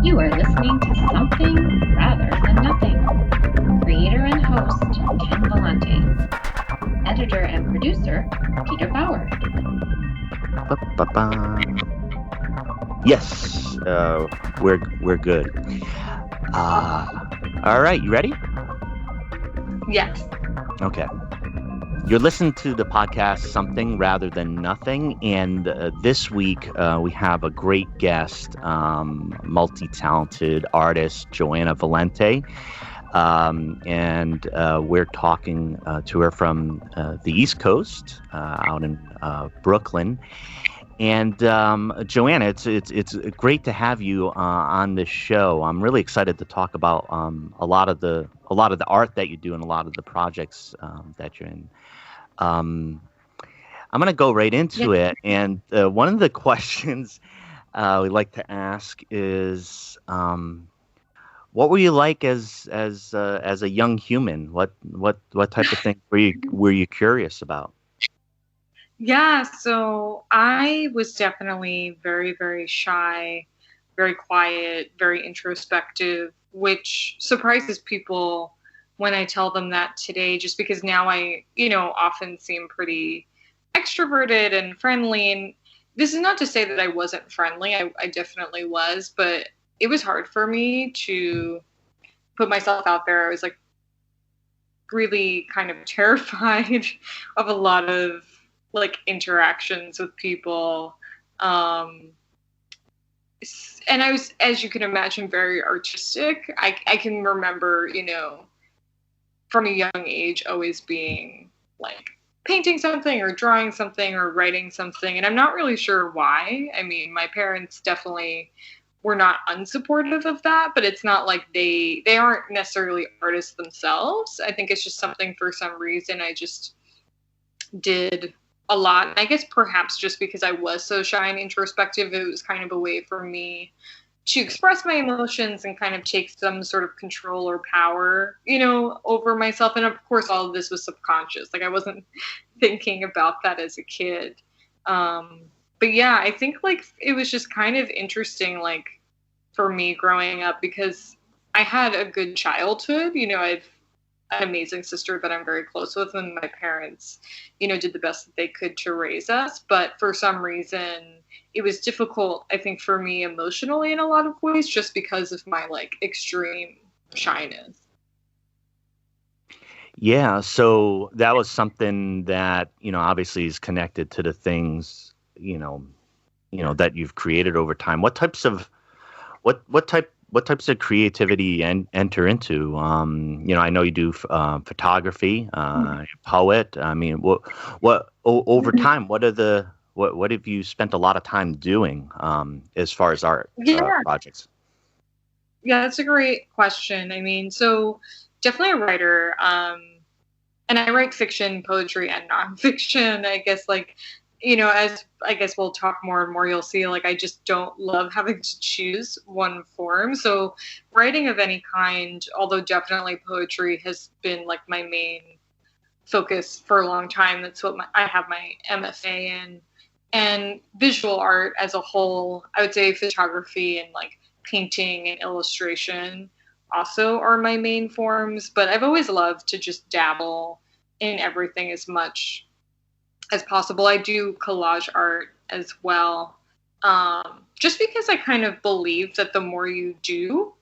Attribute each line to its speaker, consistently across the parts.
Speaker 1: You are listening to Something Rather Than Nothing. Creator and host, Ken Valente. Editor and producer, Peter Bauer.
Speaker 2: Yes, we're good. All right, you ready?
Speaker 3: Yes.
Speaker 2: Okay. You're listening to the podcast Something Rather Than Nothing, and this week we have a great guest, multi-talented artist, Joanna Valente, and we're talking to her from the East Coast, out in Brooklyn. And Joanna, it's great to have you on this show. I'm really excited to talk about a lot of the art that you do and a lot of the projects that you're in. I'm going to go right into it. And one of the questions we like to ask is, what were you like as a young human? What type of thing were you curious about?
Speaker 3: Yeah, so I was definitely very, very shy, very quiet, very introspective, which surprises people when I tell them that today, just because now I, often seem pretty extroverted and friendly. And this is not to say that I wasn't friendly. I definitely was, but it was hard for me to put myself out there. I was like really kind of terrified of a lot of interactions with people. And I was, as you can imagine, very artistic. I can remember, from a young age, always being painting something or drawing something or writing something. And I'm not really sure why. I mean, my parents definitely were not unsupportive of that, but it's not like they aren't necessarily artists themselves. I think it's just something, for some reason, I just did a lot. And I guess perhaps just because I was so shy and introspective, it was kind of a way for me to express my emotions and kind of take some sort of control or power, over myself. And of course, all of this was subconscious. I wasn't thinking about that as a kid. But yeah, I think it was just kind of interesting, for me growing up, because I had a good childhood. I've an amazing sister that I'm very close with, and my parents, did the best that they could to raise us. But for some reason, it was difficult, I think, for me emotionally in a lot of ways, just because of my extreme shyness.
Speaker 2: Yeah, so that was something that, obviously is connected to the things, that you've created over time. What types of creativity enter into? I know you do photography, poet. I mean, what over time? What have you spent a lot of time doing as far as art projects?
Speaker 3: Yeah, that's a great question. I mean, so definitely a writer, and I write fiction, poetry, and nonfiction. I guess as I guess we'll talk more and more, you'll see, I just don't love having to choose one form. So writing of any kind, although definitely poetry has been my main focus for a long time. That's what I have my MFA in. And visual art as a whole, I would say photography and painting and illustration also are my main forms. But I've always loved to just dabble in everything as much as possible. I do collage art as well, just because I kind of believe that the more you do,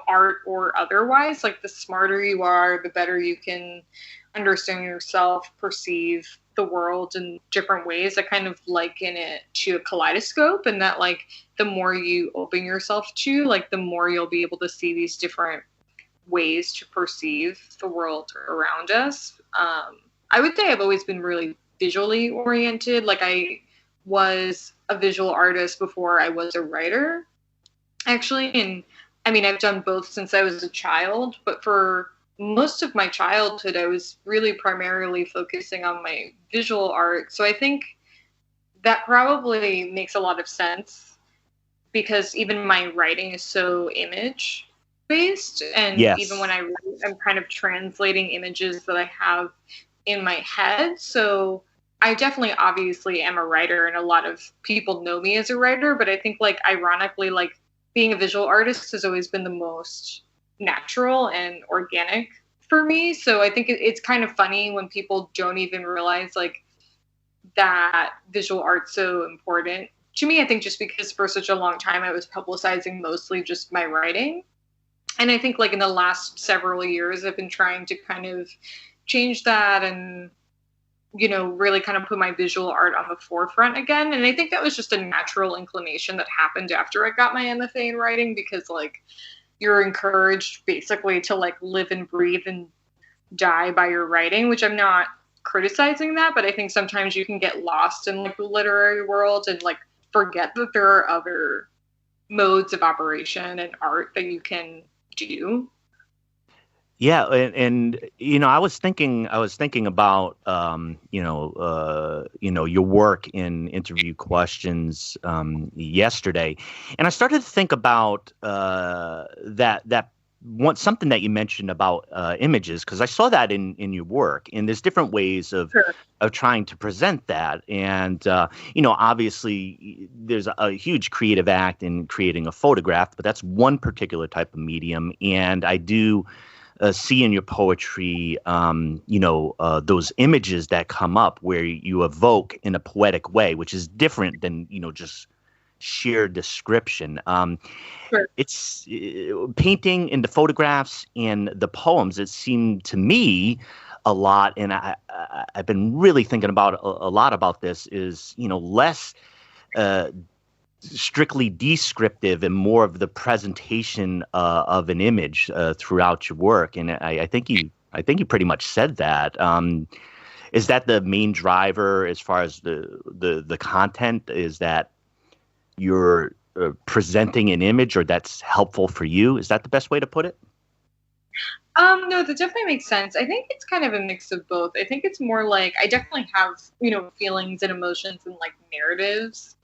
Speaker 3: art or otherwise, the smarter you are, the better you can understand yourself, perceive the world in different ways. I kind of liken it to a kaleidoscope, and that the more you open yourself to, the more you'll be able to see these different ways to perceive the world around us. I would say I've always been really visually oriented. I was a visual artist before I was a writer, actually. And I mean, I've done both since I was a child, but for most of my childhood, I was really primarily focusing on my visual art. So I think that probably makes a lot of sense, because even my writing is so image based. And
Speaker 2: yes.
Speaker 3: Even when I write, I'm kind of translating images that I have in my head. So I definitely obviously am a writer, and a lot of people know me as a writer, but I think ironically, being a visual artist has always been the most natural and organic for me. So I think it's kind of funny when people don't even realize like that visual art's so important to me. I think just because for such a long time I was publicizing mostly just my writing. And I think like in the last several years, I've been trying to kind of change that and, you know, really kind of put my visual art on the forefront again. And I think that was just a natural inclination that happened after I got my MFA in writing, because like you're encouraged basically to like live and breathe and die by your writing, which I'm not criticizing that, but I think sometimes you can get lost in like the literary world and like forget that there are other modes of operation and art that you can do.
Speaker 2: Yeah, and you know, I was thinking about your work in interview questions yesterday, and I started to think about something that you mentioned about images, because I saw that in your work, and there's different ways of
Speaker 3: Sure.
Speaker 2: of trying to present that, and obviously there's a huge creative act in creating a photograph, but that's one particular type of medium, and I do see in your poetry, those images that come up where you evoke in a poetic way, which is different than, just sheer description.
Speaker 3: Sure.
Speaker 2: It's painting in the photographs and the poems. It seemed to me a lot, and I've been really thinking about a lot about this, is, less strictly descriptive and more of the presentation of an image throughout your work. And I think you pretty much said that. Is that the main driver as far as the content? Is that you're presenting an image, or that's helpful for you? Is that the best way to put it?
Speaker 3: No, that definitely makes sense. I think it's kind of a mix of both. I think it's more like I definitely have, feelings and emotions and like narratives.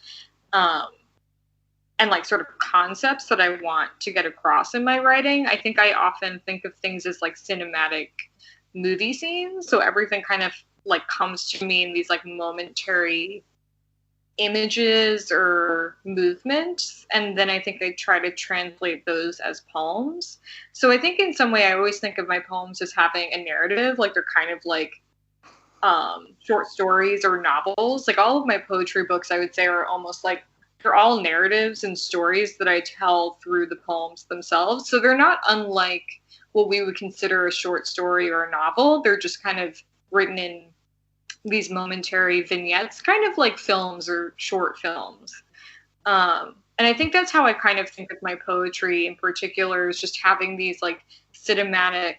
Speaker 3: And like sort of concepts that I want to get across in my writing. I think I often think of things as like cinematic movie scenes. So everything kind of like comes to me in these like momentary images or movements. And then I think I try to translate those as poems. So I think in some way I always think of my poems as having a narrative, like they're kind of like short stories or novels. Like all of my poetry books, I would say, are almost like they're all narratives and stories that I tell through the poems themselves. So they're not unlike what we would consider a short story or a novel. They're just kind of written in these momentary vignettes, kind of like films or short films. And I think that's how I kind of think of my poetry in particular, is just having these like cinematic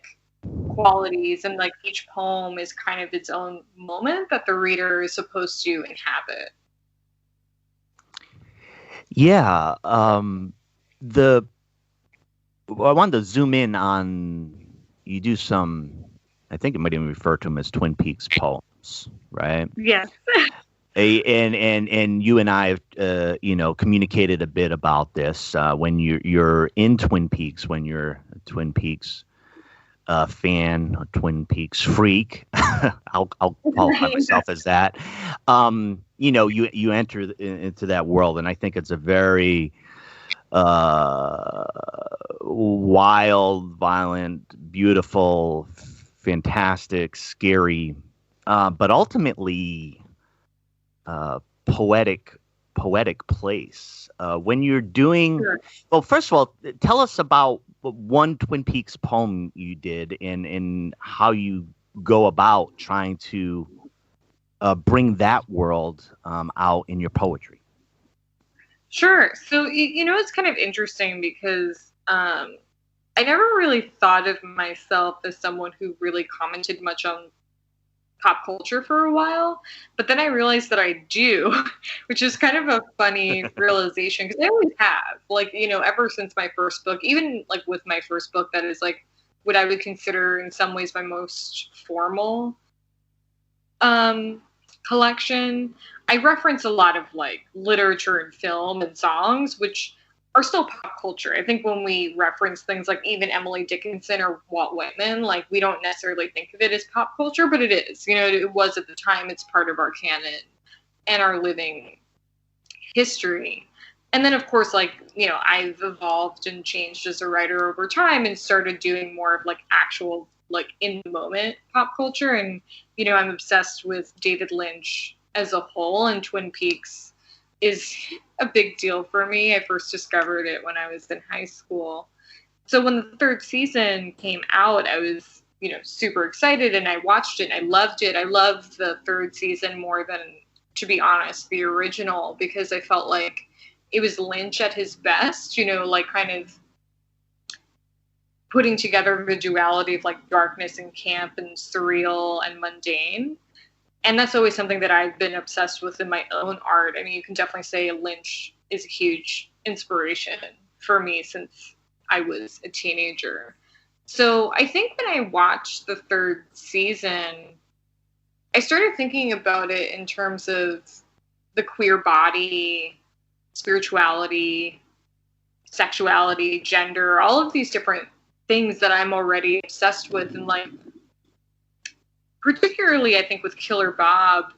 Speaker 3: qualities, and like each poem is kind of its own moment that the reader is supposed to inhabit.
Speaker 2: Yeah. I wanted to zoom in on, you do some, I think it might even refer to them as Twin Peaks poems, right?
Speaker 3: Yes.
Speaker 2: And you and I have, communicated a bit about this when you're in Twin Peaks, when you're a Twin Peaks fan, a Twin Peaks freak. I'll qualify myself as that. You enter into that world, and I think it's a very wild, violent, beautiful, fantastic, scary, but ultimately poetic place. When you're doing,
Speaker 3: Sure.
Speaker 2: Well, first of all, tell us about one Twin Peaks poem you did, and how you go about trying to bring that world out in your poetry.
Speaker 3: Sure. So, it's kind of interesting because I never really thought of myself as someone who really commented much on pop culture for a while. But then I realized that I do, which is kind of a funny realization, because I always have. Like, ever since my first book, even like with my first book, that is like what I would consider in some ways my most formal collection, I reference a lot of like literature and film and songs, which are still pop culture. I think when we reference things like even Emily Dickinson or Walt Whitman, like we don't necessarily think of it as pop culture, but it is. It was at the time. It's part of our canon and our living history. And then, of course, like, I've evolved and changed as a writer over time and started doing more of like actual, like in the moment pop culture. And, I'm obsessed with David Lynch as a whole, and Twin Peaks is a big deal for me. I first discovered it when I was in high school. So when the third season came out, I was, super excited, and I watched it and I loved it. I loved the third season more than, to be honest, the original, because I felt like it was Lynch at his best, like kind of putting together the duality of like darkness and camp and surreal and mundane. And that's always something that I've been obsessed with in my own art. I mean, you can definitely say Lynch is a huge inspiration for me since I was a teenager. So I think when I watched the third season, I started thinking about it in terms of the queer body, spirituality, sexuality, gender, all of these different things that I'm already obsessed with. And like, particularly I think with Killer Bob,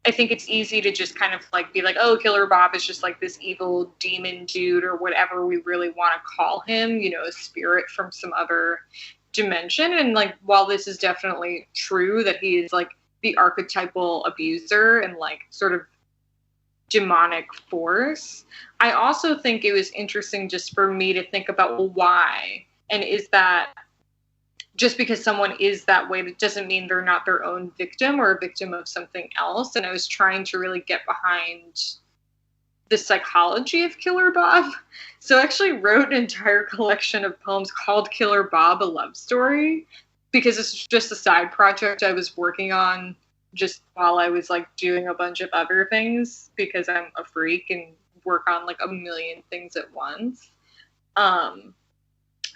Speaker 3: I think it's easy to just kind of like be like, oh, Killer Bob is just like this evil demon dude or whatever we really want to call him, a spirit from some other dimension. And like, while this is definitely true that he is like the archetypal abuser and like sort of demonic force, I also think it was interesting just for me to think about, well, why? And is that just because someone is that way, that doesn't mean they're not their own victim or a victim of something else. And I was trying to really get behind the psychology of Killer Bob. So I actually wrote an entire collection of poems called Killer Bob, a Love Story, because it's just a side project I was working on just while I was like doing a bunch of other things, because I'm a freak and work on like a million things at once.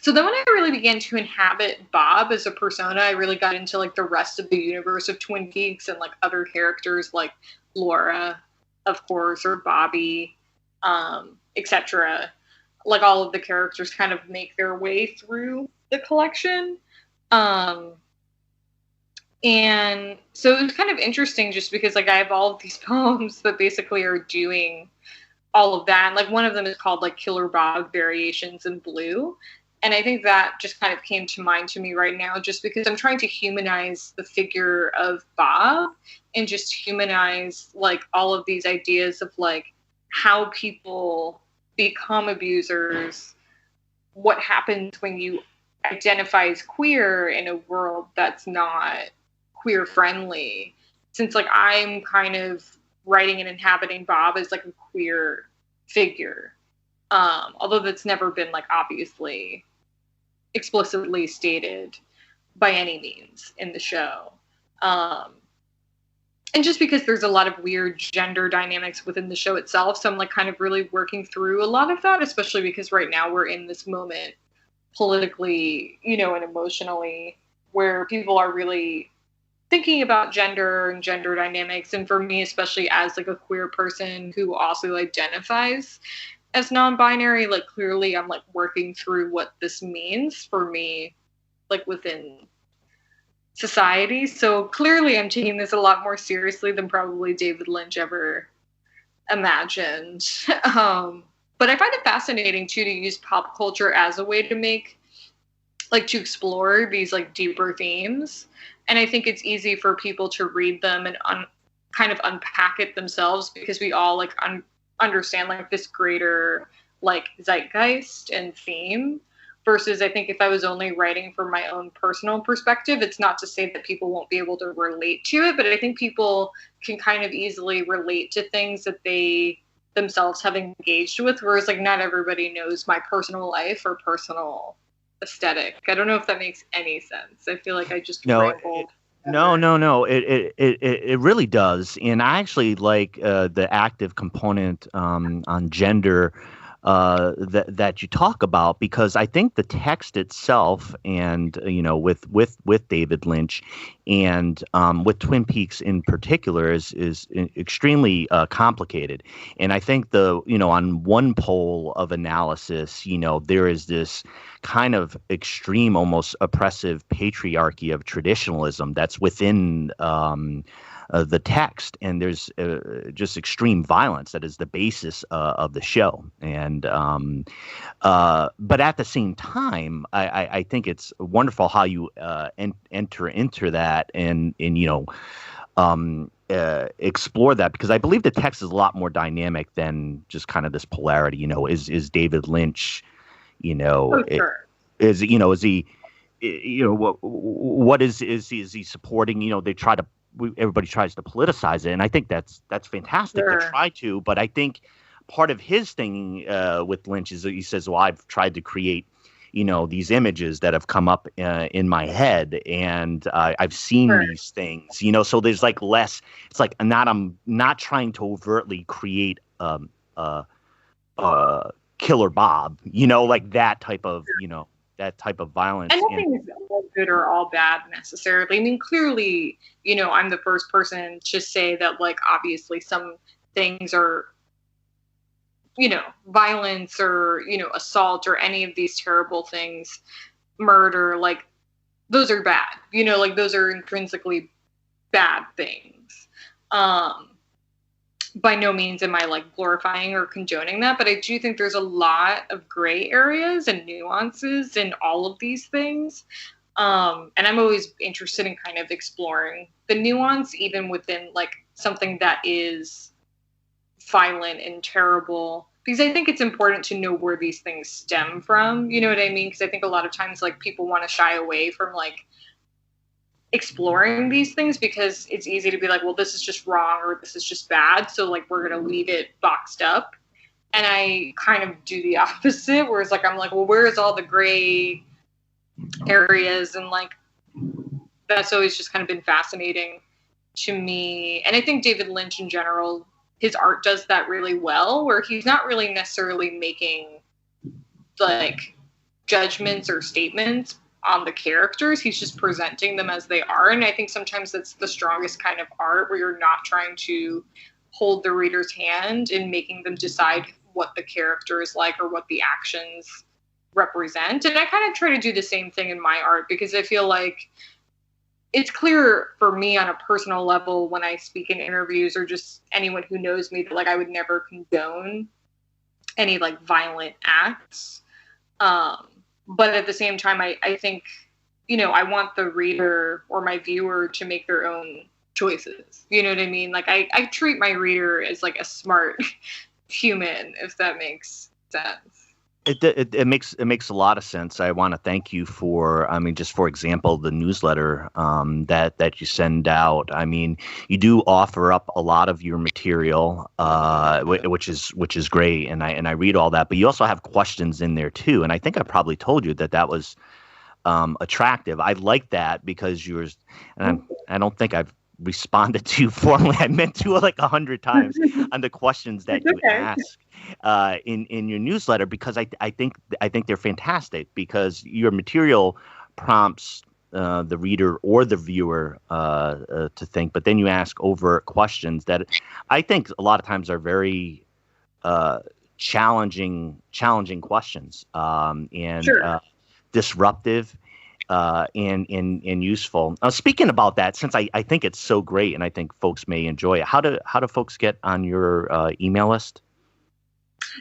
Speaker 3: So then when I really began to inhabit Bob as a persona, I really got into like the rest of the universe of Twin Peaks and like other characters like Laura, of course, or Bobby, etc. Like all of the characters kind of make their way through the collection. And so it was kind of interesting just because like I have all of these poems that basically are doing all of that. And like one of them is called like Killer Bob Variations in Blue. And I think that just kind of came to mind to me right now, just because I'm trying to humanize the figure of Bob and just humanize like all of these ideas of like how people become abusers, what happens when you identify as queer in a world that's not queer friendly. Since like I'm kind of writing and inhabiting Bob as like a queer figure. Although that's never been like obviously explicitly stated by any means in the show. And just because there's a lot of weird gender dynamics within the show itself. So I'm like kind of really working through a lot of that, especially because right now we're in this moment politically, and emotionally where people are really thinking about gender and gender dynamics. And for me, especially as like a queer person who also identifies as non-binary, like clearly I'm like working through what this means for me, like within society. So clearly I'm taking this a lot more seriously than probably David Lynch ever imagined. But I find it fascinating too to use pop culture as a way to to explore these like deeper themes. And I think it's easy for people to read them and kind of unpack it themselves, because we all like understand like this greater like zeitgeist and theme, versus I think if I was only writing from my own personal perspective, it's not to say that people won't be able to relate to it, but I think people can kind of easily relate to things that they themselves have engaged with, whereas like not everybody knows my personal life or personal aesthetic. I don't know if that makes any sense. I feel like I just rambled.
Speaker 2: No. It really does. And I actually like the active component on gender that you talk about, because I think the text itself, and with David Lynch and with Twin Peaks in particular, is extremely complicated. And I think on one pole of analysis, there is this kind of extreme, almost oppressive patriarchy of traditionalism that's within the text, and there's just extreme violence that is the basis of the show. And but at the same time, I think it's wonderful how you enter into that and explore that, because I believe the text is a lot more dynamic than just kind of this polarity. Is David Lynch,
Speaker 3: Oh, sure.
Speaker 2: is he, what is he supporting? Everybody tries to politicize it, and I think that's fantastic
Speaker 3: Sure.
Speaker 2: to try to. But I think part of his thing with Lynch is that he says, well, I've tried to create these images that have come up in my head, and I've seen
Speaker 3: Sure.
Speaker 2: these things, so there's like less, it's like I'm not trying to overtly create Killer Bob, like that type of violence.
Speaker 3: And nothing is all good or all bad necessarily. I mean, clearly, I'm the first person to say that, like, obviously some things are, violence or, assault or any of these terrible things, murder, like, those are bad. Like, those are intrinsically bad things. By no means am I, like, glorifying or condoning that, but I do think there's a lot of gray areas and nuances in all of these things. And I'm always interested in kind of exploring the nuance, even within, like, something that is violent and terrible, because I think it's important to know where these things stem from. You know what I mean? Because I think a lot of times, like, people want to shy away from, like, exploring these things because it's easy to be like, well, this is just wrong or this is just bad, so, like, we're going to leave it boxed up. And I kind of do the opposite, whereas, like, I'm like, well, where is all the gray areas? And, like, that's always just kind of been fascinating to me. And I think David Lynch in general, his art does that really well, where he's not really necessarily making, like, judgments or statements on the characters. He's just presenting them as they are. And I think sometimes that's the strongest kind of art, where you're not trying to hold the reader's hand in making them decide what the character is like or what the actions represent. And I kind of try to do the same thing in my art, because I feel like it's clear for me on a personal level when I speak in interviews or just anyone who knows me that, like, I would never condone any, like, violent acts. But at the same time, I think, I want the reader or my viewer to make their own choices. You know what I mean? Like, I treat my reader as, like, a smart human, if that makes sense.
Speaker 2: It makes a lot of sense. I want to thank you for, just for example, the newsletter that you send out. I mean, you do offer up a lot of your material, which is great, and I read all that. But you also have questions in there too, and I think I probably told you that was attractive. I like that because yours, and I don't think I've responded to you formally. I meant to, like, 100 times on the questions that you ask in your newsletter, because I think they're fantastic, because your material prompts the reader or the viewer to think, but then you ask overt questions that I think a lot of times are very challenging questions, and
Speaker 3: Sure.
Speaker 2: Disruptive. And useful. Speaking about that, since I think it's so great, and I think folks may enjoy it, how do folks get on your email list?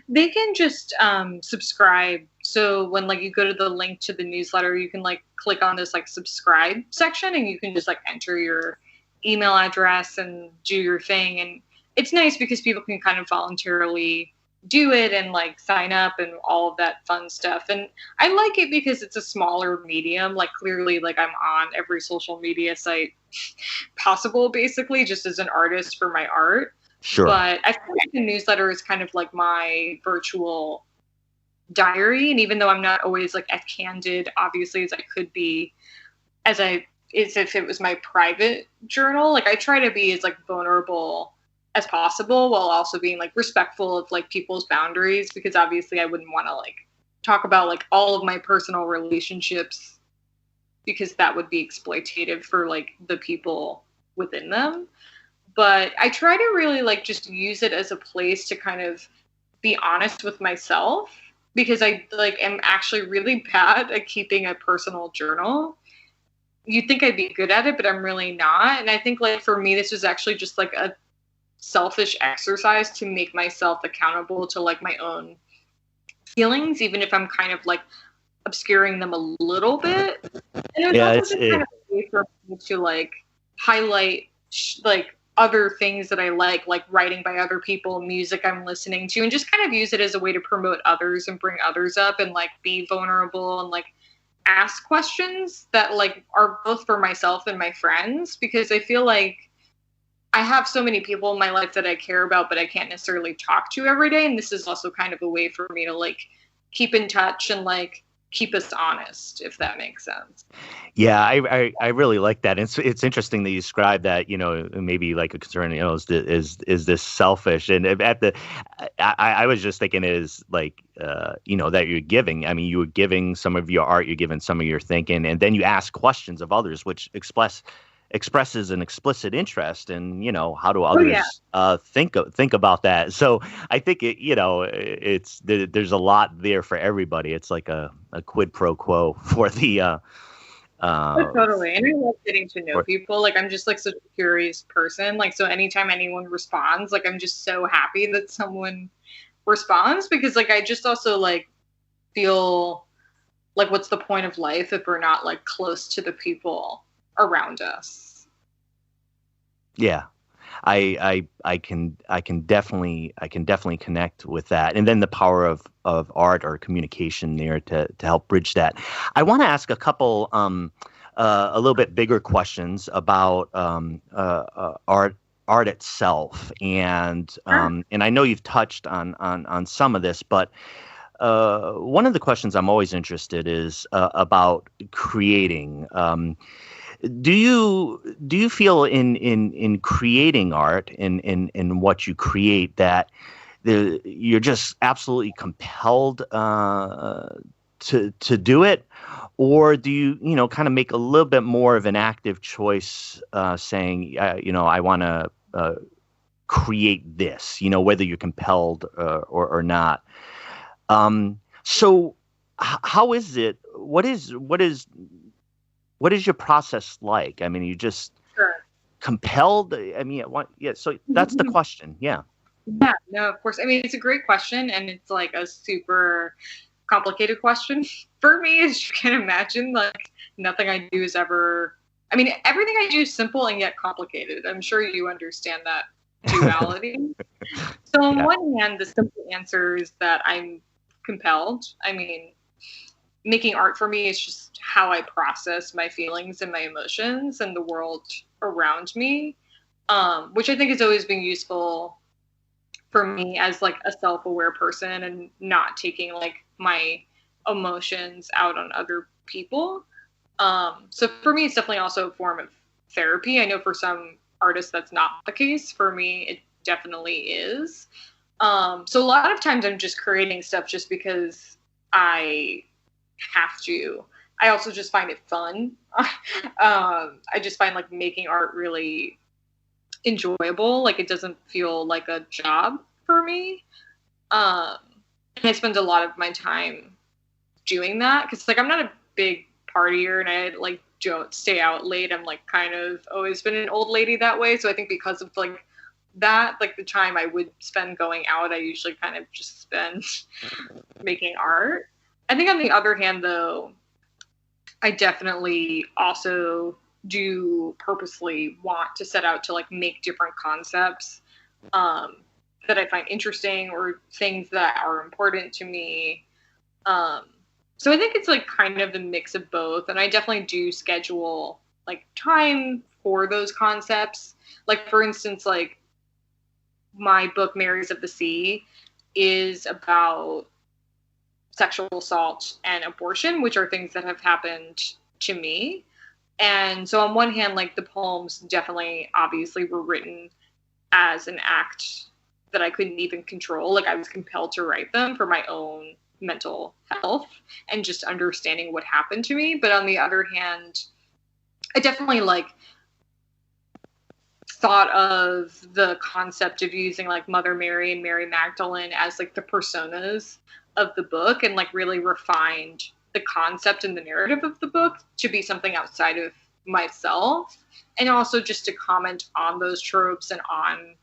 Speaker 3: They can just subscribe. So when, like, you go to the link to the newsletter, you can, like, click on this, like, subscribe section, and you can just, like, enter your email address and do your thing. And it's nice because people can kind of voluntarily do it and, like, sign up and all of that fun stuff. And I like it because it's a smaller medium. Like, clearly, like, I'm on every social media site possible, basically, just as an artist for my art.
Speaker 2: Sure.
Speaker 3: But I feel like the newsletter is kind of like my virtual diary. And even though I'm not always, like, as candid, obviously, as I could be, as if it was my private journal, like, I try to be as, like, vulnerable as possible, while also being, like, respectful of, like, people's boundaries, because obviously I wouldn't want to, like, talk about, like, all of my personal relationships, because that would be exploitative for, like, the people within them. But I try to really, like, just use it as a place to kind of be honest with myself, because I, like, am actually really bad at keeping a personal journal. you'd think I'd be good at it, but I'm really not. And I think like for me, this was actually just like a selfish exercise to make myself accountable to like my own feelings, even if I'm kind of like obscuring them a little bit. And it was also just kind of a way for me to like highlight like other things that I like writing by other people, music I'm listening to, and just kind of use it as a way to promote others and bring others up and like be vulnerable and like ask questions that like are both for myself and my friends, because I feel like I have so many people in my life that I care about, but I can't necessarily talk to every day. And this is also kind of a way for me to like keep in touch and like keep us honest, if that makes sense.
Speaker 2: Yeah, I really like that. It's interesting that you describe that, you know, maybe like a concern, you know, is this selfish? And at the, I was just thinking is like, you know, that you're giving. I mean, you were giving some of your art, you're giving some of your thinking, and then you ask questions of others, which expresses an explicit interest in, you know, how do others think about that. So I think it, you know, there's a lot there for everybody. It's like a quid pro quo for the
Speaker 3: totally. And I love getting to know people. Like I'm just like such a curious person. Like so anytime anyone responds, like I'm just so happy that someone responds, because like I just also like feel like what's the point of life if we're not like close to the people around us.
Speaker 2: Yeah, I can definitely connect with that, and then the power of art or communication there to help bridge that. I want to ask a couple a little bit bigger questions about art itself, and I know you've touched on some of this, but one of the questions I'm always interested is about creating. Do you feel in creating art in what you create that you're just absolutely compelled to do it, or do you kind of make a little bit more of an active choice, saying I want to create this, whether you're compelled or not? So how is it? What is your process like? I mean, you just compelled? I mean, so that's the question. Yeah.
Speaker 3: Yeah, no, of course. I mean, it's a great question, and it's like a super complicated question for me, as you can imagine. Like, nothing I do is ever, I mean, everything I do is simple and yet complicated. I'm sure you understand that duality. So on one hand, the simple answer is that I'm compelled. I mean, making art for me is just how I process my feelings and my emotions and the world around me, which I think has always been useful for me as like a self-aware person and not taking like my emotions out on other people. So for me, it's definitely also a form of therapy. I know for some artists that's not the case. For me, it definitely is. So a lot of times I'm just creating stuff just because I have to. I also just find it fun. I just find like making art really enjoyable. Like it doesn't feel like a job for me. And I spend a lot of my time doing that because like I'm not a big partier and I like don't stay out late. I'm like kind of always been an old lady that way. So I think because of like that, like the time I would spend going out, I usually kind of just spend making art. I think on the other hand, though, I definitely also do purposely want to set out to like make different concepts that I find interesting or things that are important to me. So I think it's like kind of a mix of both. And I definitely do schedule like time for those concepts. Like for instance, like my book, Marys of the Sea, is about sexual assault and abortion, which are things that have happened to me. And so on one hand, like the poems definitely obviously were written as an act that I couldn't even control. Like I was compelled to write them for my own mental health and just understanding what happened to me. But on the other hand, I definitely like thought of the concept of using like Mother Mary and Mary Magdalene as like the personas of the book and like really refined the concept and the narrative of the book to be something outside of myself, and also just to comment on those tropes and on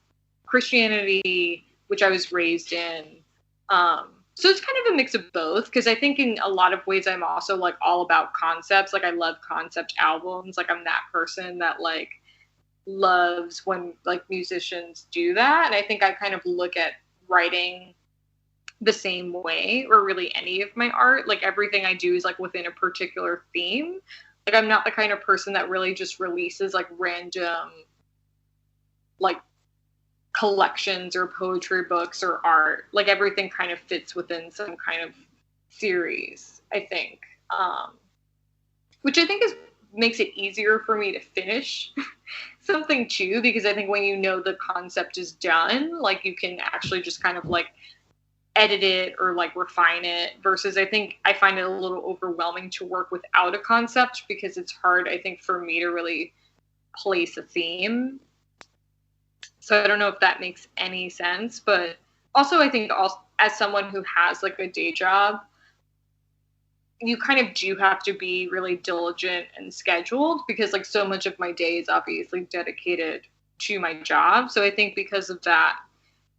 Speaker 3: Christianity, which I was raised in. So it's kind of a mix of both, because I think in a lot of ways I'm also like all about concepts. Like I love concept albums. Like I'm that person that like loves when like musicians do that. And I think I kind of look at writing the same way, or really any of my art. Like everything I do is like within a particular theme. Like I'm not the kind of person that really just releases like random like collections or poetry books or art. Like everything kind of fits within some kind of series, I think. Which I think makes it easier for me to finish something too, because I think when you know the concept is done, like you can actually just kind of like edit it or like refine it, versus I think I find it a little overwhelming to work without a concept, because it's hard, I think, for me to really place a theme. So I don't know if that makes any sense, but also I think also, as someone who has like a day job, you kind of do have to be really diligent and scheduled, because like so much of my day is obviously dedicated to my job. So I think because of that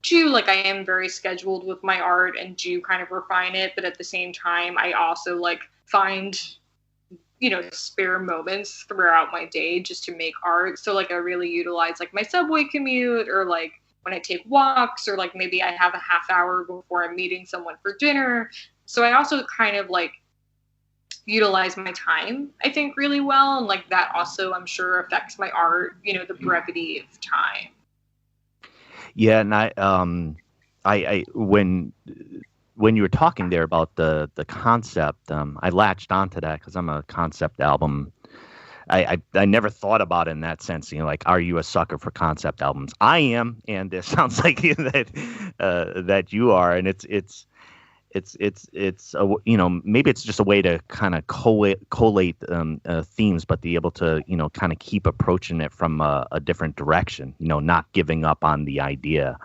Speaker 3: too, like I am very scheduled with my art and do kind of refine it. But at the same time, I also like find, you know, spare moments throughout my day just to make art. So like I really utilize like my subway commute, or like when I take walks, or like maybe I have a half hour before I'm meeting someone for dinner. So I also kind of like utilize my time, I think, really well. And like that also, I'm sure, affects my art, you know, the brevity of time.
Speaker 2: Yeah, and I when you were talking there about the concept, I latched onto that because I'm a concept album. I never thought about it in that sense. You know, like, are you a sucker for concept albums? I am, and it sounds like that you are, and it's a, you know, maybe it's just a way to kind of collate themes, but be able to, you know, kind of keep approaching it from a different direction, you know, not giving up on the idea,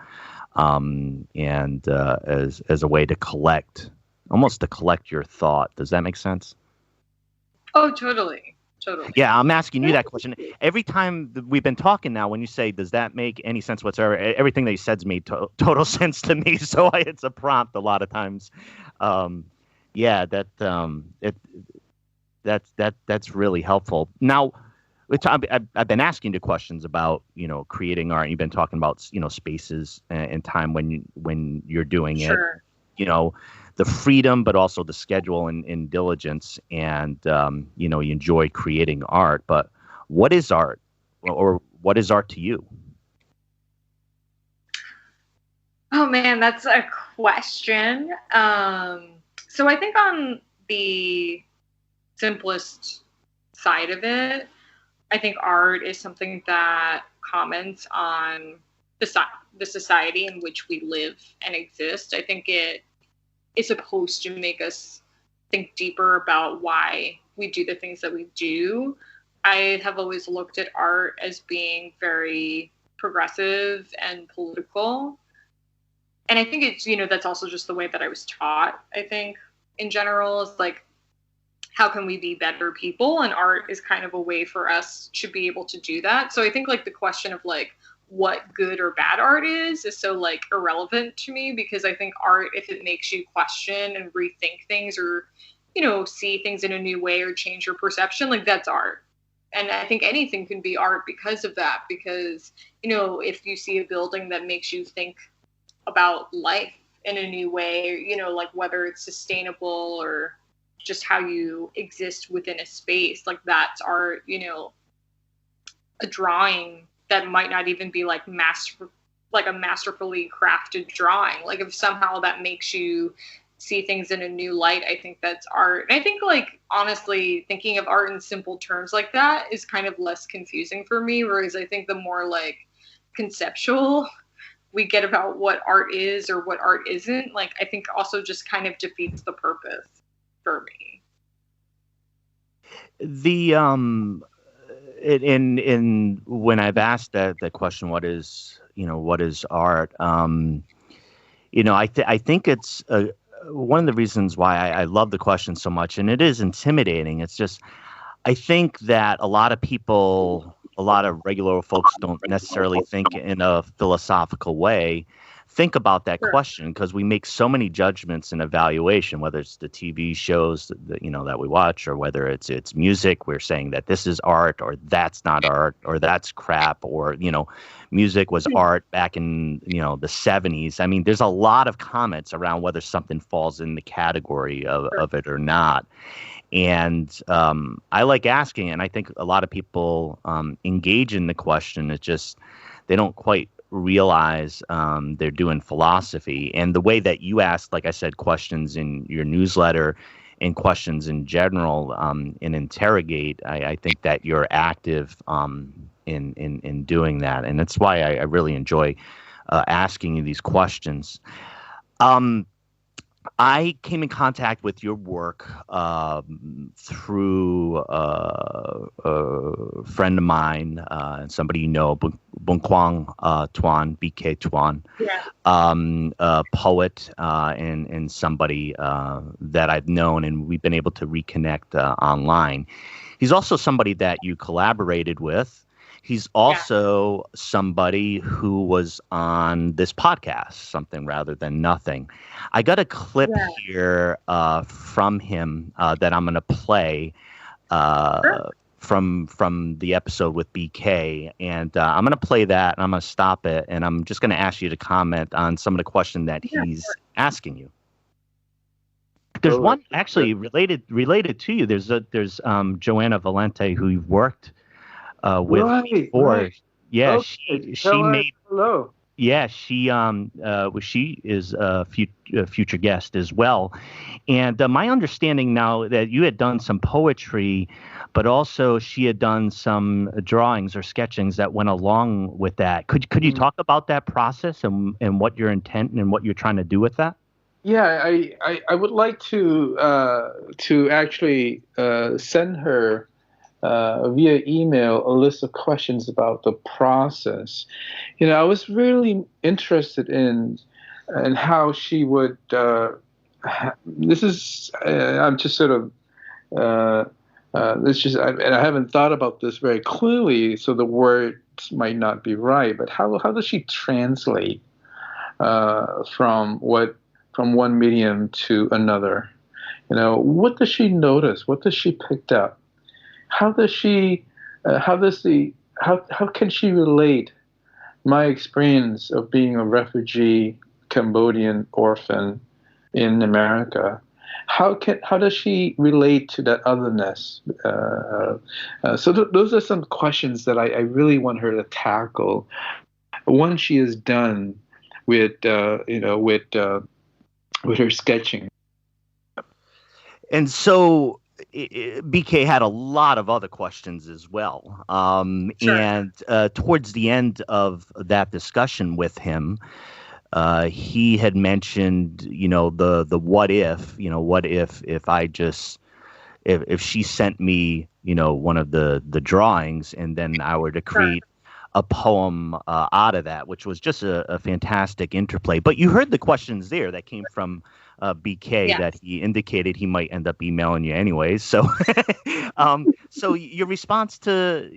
Speaker 2: and as a way to collect your thought. Does that make sense?
Speaker 3: Oh, totally.
Speaker 2: Yeah, I'm asking you that question. Every time we've been talking now, when you say, does that make any sense whatsoever? Everything that you said's made total sense to me. So it's a prompt a lot of times. Yeah, that's really helpful. Now, I've been asking you questions about, you know, creating art. You've been talking about, you know, spaces and time when you're doing it. You know, the freedom, but also the schedule and diligence, and you know, you enjoy creating art. But what is art, or what is art to you?
Speaker 3: Oh man, that's a question. So I think on the simplest side of it, I think art is something that comments on the society in which we live and exist. I think it is supposed to make us think deeper about why we do the things that we do. I have always looked at art as being very progressive and political. And I think it's, you know, that's also just the way that I was taught, I think, in general, is like, how can we be better people? And art is kind of a way for us to be able to do that. So I think like the question of like, what good or bad art is so like irrelevant to me, because I think art, if it makes you question and rethink things, or, you know, see things in a new way, or change your perception, like that's art. And I think anything can be art because of that, because, you know, if you see a building that makes you think about life in a new way, you know, like whether it's sustainable or just how you exist within a space, like that's art. You know, a drawing that might not even be like a masterfully crafted drawing. Like if somehow that makes you see things in a new light, I think that's art. And I think like, honestly, thinking of art in simple terms like that is kind of less confusing for me. Whereas I think the more like conceptual we get about what art is or what art isn't, like I think also just kind of defeats the purpose for me.
Speaker 2: The in when I've asked that question, what is art? You know, I think it's one of the reasons why I love the question so much, and it is intimidating. It's just I think that a lot of regular folks don't necessarily think in a philosophical way. Think about that question, because we make so many judgments and evaluation, whether it's the TV shows that we watch, or whether it's music. We're saying that this is art, or that's not art, or that's crap, or music was art back in the 70s. I mean, there's a lot of comments around whether something falls in the category of it or not. And I like asking, and I think a lot of people engage in the question. It's just they don't quite realize they're doing philosophy. And the way that you ask, like I said, questions in your newsletter and questions in general, and interrogate, I think that you're active in doing that. And that's why I really enjoy asking you these questions. I came in contact with your work through a friend of mine, and somebody Bun Quang Tuan, BK Tuan, a poet and somebody that I've known, and we've been able to reconnect online. He's also somebody that you collaborated with. He's also somebody who was on this podcast, Something Rather Than Nothing. I got a clip here from him that I'm going to play from the episode with BK. And I'm going to play that, and I'm going to stop it, and I'm just going to ask you to comment on some of the question that he's asking you. There's one actually related to you. There's Joanna Valente, who you've worked with before. Right. Yeah, okay. she made hello. Yeah, she is a future guest as well. And my understanding now that you had done some poetry, but also she had done some drawings or sketchings that went along with that. Could you talk about that process and what your intent and what you're trying to do with that?
Speaker 4: Yeah, I would like to actually send her via email a list of questions about the process. I was really interested in how she would. This is I'm just sort of. I haven't thought about this very clearly, so the words might not be right. But how does she translate from one medium to another? What does she notice? What does she pick up? How can she relate my experience of being a refugee Cambodian orphan in America? How does she relate to that otherness? So those are some questions that I really want her to tackle once she is done with her sketching.
Speaker 2: And so BK had a lot of other questions as well. Sure. And towards the end of that discussion with him, he had mentioned, the what if, what if I just, if she sent me, one of the drawings, and then I were to create a poem out of that, which was just a fantastic interplay. But you heard the questions there that came from BK that he indicated he might end up emailing you anyways. So, so your response to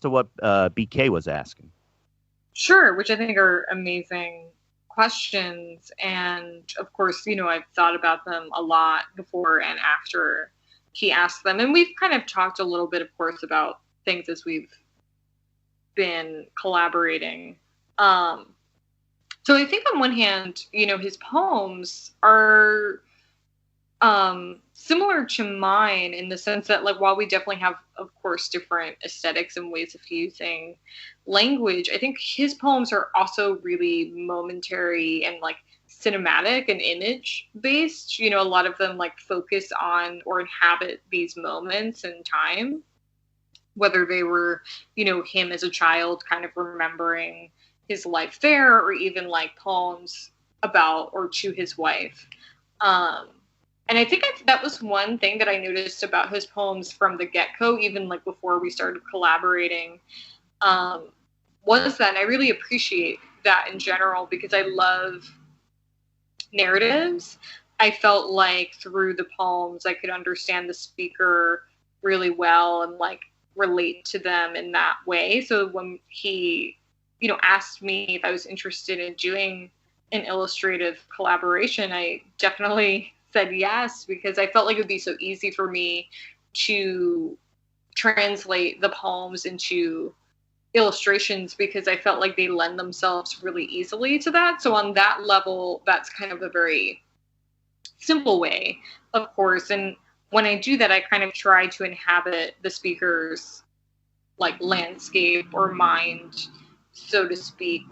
Speaker 2: what BK was asking.
Speaker 3: Sure, which I think are amazing questions, and of course, I've thought about them a lot before and after he asked them, and we've kind of talked a little bit, of course, about things as we've been collaborating. So I think on one hand, his poems are similar to mine in the sense that, like, while we definitely have, of course, different aesthetics and ways of using language, I think his poems are also really momentary and, like, cinematic and image based. A lot of them, like, focus on or inhabit these moments in time, whether they were, him as a child kind of remembering his life there, or even like poems about or to his wife. And I think that was one thing that I noticed about his poems from the get-go, even like before we started collaborating, was that, and I really appreciate that in general, because I love narratives. I felt like through the poems, I could understand the speaker really well and like relate to them in that way. So when he, asked me if I was interested in doing an illustrative collaboration, I definitely said yes, because I felt like it would be so easy for me to translate the poems into illustrations, because I felt like they lend themselves really easily to that. So on that level, that's kind of a very simple way, of course. And when I do that, I kind of try to inhabit the speaker's like landscape or mind, so to speak.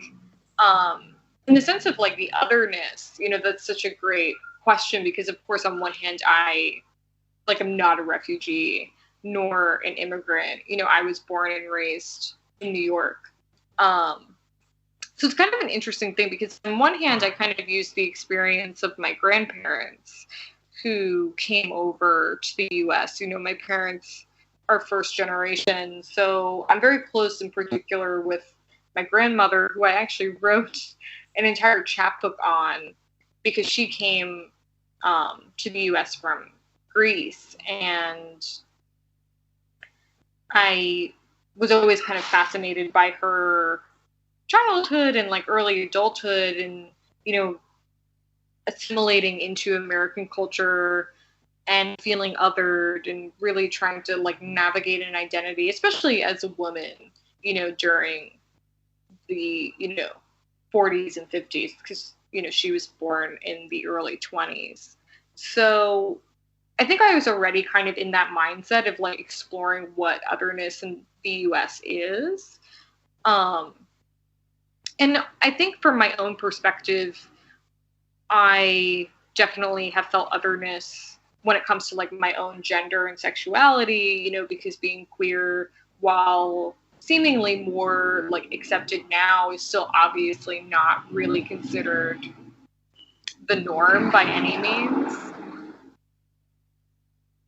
Speaker 3: In the sense of like the otherness, that's such a great question, because of course on one hand, I'm not a refugee nor an immigrant. I was born and raised in New York. So it's kind of an interesting thing, because on one hand, I kind of use the experience of my grandparents who came over to the US. My parents are first generation. So I'm very close in particular with my grandmother, who I actually wrote an entire chapbook on, because she came to the US from Greece. And I was always kind of fascinated by her childhood and like early adulthood, and assimilating into American culture and feeling othered and really trying to like navigate an identity, especially as a woman, during the 40s and 50s, because she was born in the early 20s. So I think I was already kind of in that mindset of like exploring what otherness in the US is. And I think from my own perspective, I definitely have felt otherness when it comes to like my own gender and sexuality, because being queer, while seemingly more like accepted now, is still obviously not really considered the norm by any means.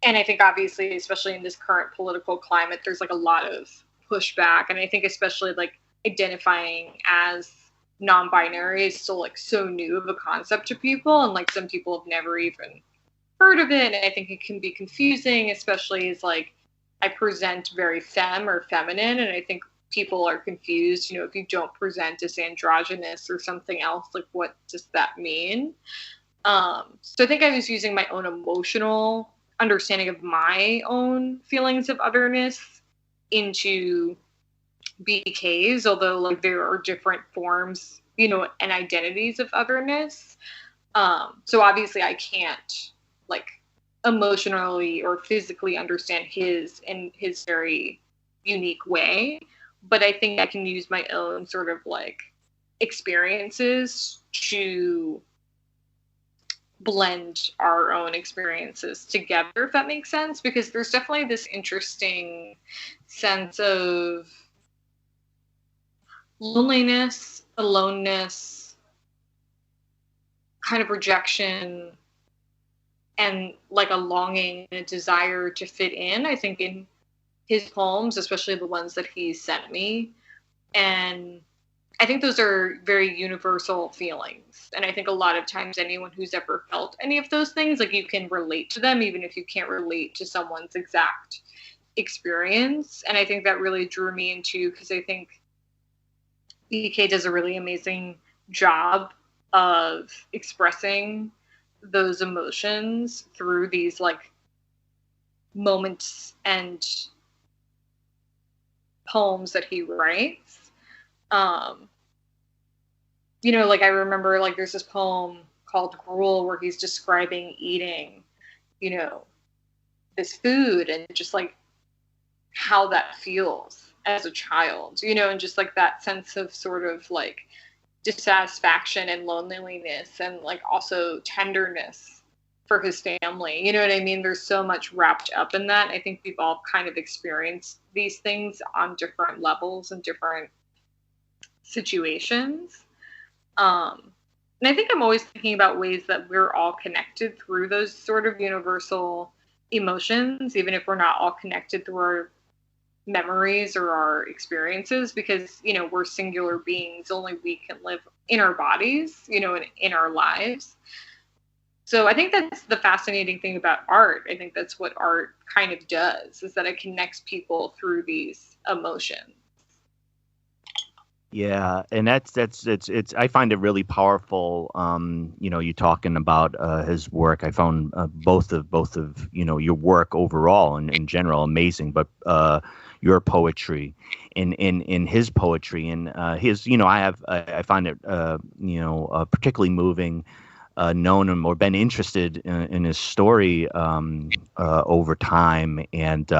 Speaker 3: And I think obviously, especially in this current political climate, there's like a lot of pushback. And I think especially like identifying as non-binary is still like so new of a concept to people, and like some people have never even heard of it. And I think it can be confusing, especially as like I present very femme or feminine, and I think people are confused, if you don't present as androgynous or something else, like what does that mean? So I think I was using my own emotional understanding of my own feelings of otherness into BKs, although like there are different forms, and identities of otherness. So obviously I can't like emotionally or physically understand his in his very unique way, but I think I can use my own sort of like experiences to blend our own experiences together, if that makes sense, because there's definitely this interesting sense of loneliness, aloneness, kind of rejection, and like a longing and a desire to fit in, I think, in his poems, especially the ones that he sent me. And I think those are very universal feelings. And I think a lot of times anyone who's ever felt any of those things, like you can relate to them, even if you can't relate to someone's exact experience. And I think that really drew me into, because I think EK does a really amazing job of expressing those emotions through these like moments and poems that he writes. Like I remember like there's this poem called Gruel where he's describing eating, this food and just like how that feels as a child, and just like that sense of sort of like dissatisfaction and loneliness and like also tenderness for his family. You know what I mean? There's so much wrapped up in that. I think we've all kind of experienced these things on different levels and different situations. And I think I'm always thinking about ways that we're all connected through those sort of universal emotions, even if we're not all connected through our memories or our experiences, because, we're singular beings. Only we can live in our bodies, and in our lives. So I think that's the fascinating thing about art. I think that's what art kind of does, is that it connects people through these emotions.
Speaker 2: Yeah, and it's I find it really powerful. You talking about his work. I found both of your work overall and in general amazing, but your poetry in his poetry and his I find it particularly moving. Known him or been interested in his story over time, and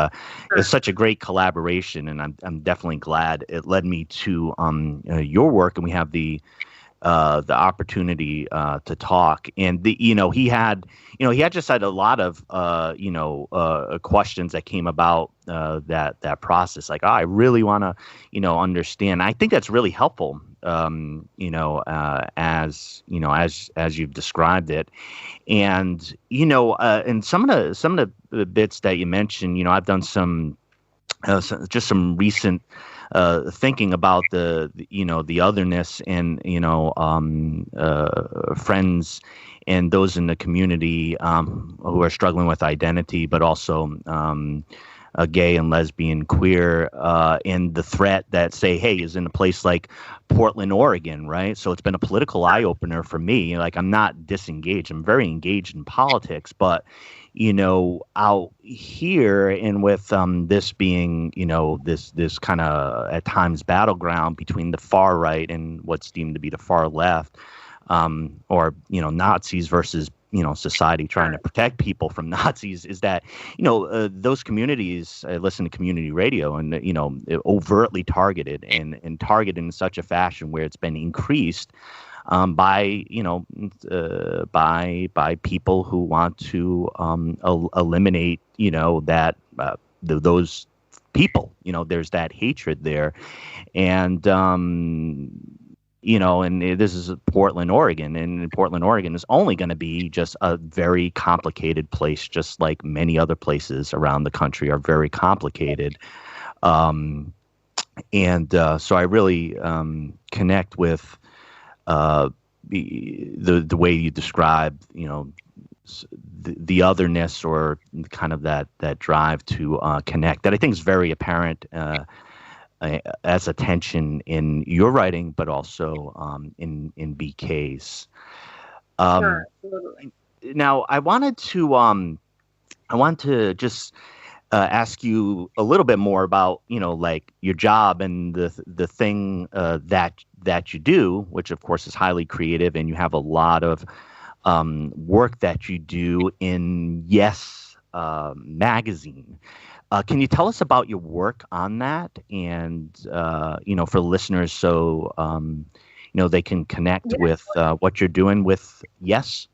Speaker 2: it's such a great collaboration. And I'm definitely glad it led me to your work, and we have the opportunity to talk. And he had just had a lot of questions that came about that process. Like, I really want to understand. I think that's really helpful. As you've described it, and and some of the bits that you mentioned, I've done some recent thinking about the otherness and friends and those in the community who are struggling with identity, but also gay and lesbian, queer, and the threat that, say, hey, is in a place like Portland, Oregon, right? So it's been a political eye opener for me. Like, I'm not disengaged. I'm very engaged in politics, but out here, and with this being, this kind of at times battleground between the far right and what's deemed to be the far left, or Nazis versus society trying to protect people from Nazis, is that those communities listen to community radio and overtly targeted and targeted in such a fashion where it's been increased by people who want to eliminate that those people. There's that hatred there, and and this is Portland, Oregon, and Portland, Oregon is only going to be just a very complicated place, just like many other places around the country are very complicated. So I really connect with the way you describe, the otherness, or kind of that drive to connect, that I think is very apparent as a tension in your writing, but also in BK's.
Speaker 3: Sure, absolutely.
Speaker 2: Now, I want to just ask you a little bit more about like your job and the thing that you do, which of course is highly creative, and you have a lot of work that you do in Yes magazine. Can you tell us about your work on that, and for listeners, so they can connect with what you're doing with Yes?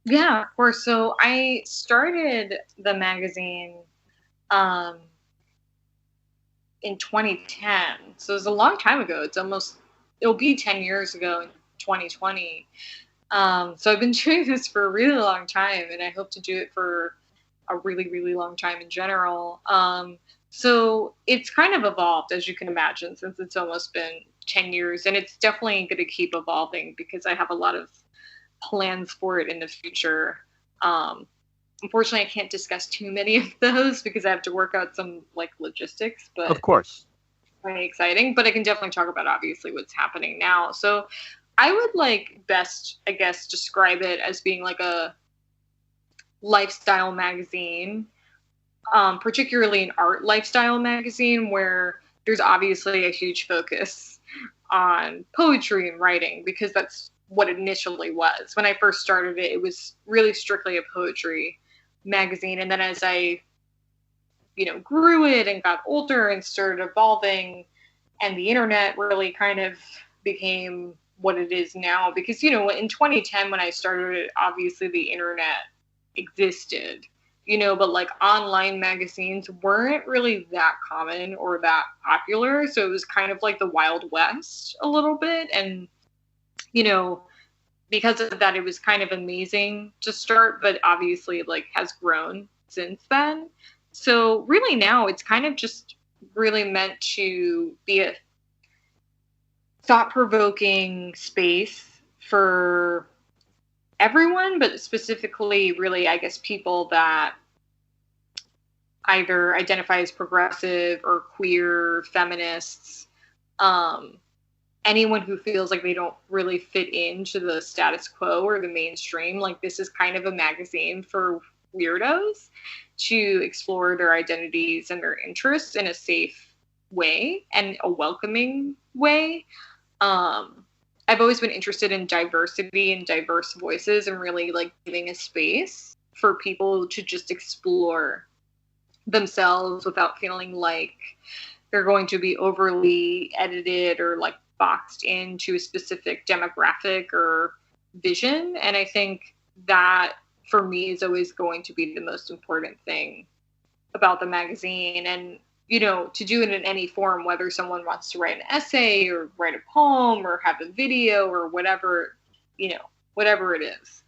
Speaker 3: Yeah, of course. So I started the magazine in 2010. So it was a long time ago. It'll be 10 years ago in 2020. So I've been doing this for a really long time, and I hope to do it for a really, really long time in general. So it's kind of evolved, as you can imagine, since it's almost been 10 years. And it's definitely going to keep evolving because I have a lot of plans for it in the future. Unfortunately, I can't discuss too many of those because I have to work out some logistics, but
Speaker 2: of course,
Speaker 3: very exciting. But I can definitely talk about obviously what's happening now. So I would best, I guess, describe it as being like a lifestyle magazine, particularly an art lifestyle magazine, where there's obviously a huge focus on poetry and writing, because that's what it initially was. When I first started it, it was really strictly a poetry magazine. And then as I, grew it and got older and started evolving, and the internet really kind of became what it is now. Because, in 2010, when I started it, obviously the internet existed, but online magazines weren't really that common or that popular. So it was kind of like the Wild West a little bit. And because of that, it was kind of amazing to start, but obviously has grown since then. So really now it's kind of just really meant to be a thought-provoking space for everyone, but specifically really, I guess, people that either identify as progressive or queer, feminists, anyone who feels like they don't really fit into the status quo or the mainstream. Like, this is kind of a magazine for weirdos to explore their identities and their interests in a safe way and a welcoming way. I've always been interested in diversity and diverse voices and really like giving a space for people to just explore themselves without feeling like they're going to be overly edited or like boxed into a specific demographic or vision. And I think that for me is always going to be the most important thing about the magazine. And, you know, to do it in any form, whether someone wants to write an essay or write a poem or have a video or whatever, you know, whatever it is.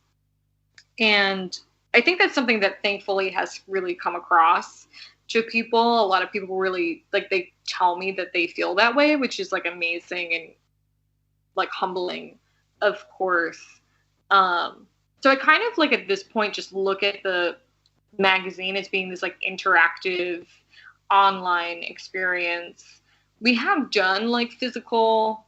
Speaker 3: And I think that's something that thankfully has really come across to people. A lot of people really, like, they tell me that they feel that way, which is like amazing and like humbling, of course. So I kind of like at this point just look at the magazine as being this like interactive online experience. We have done like physical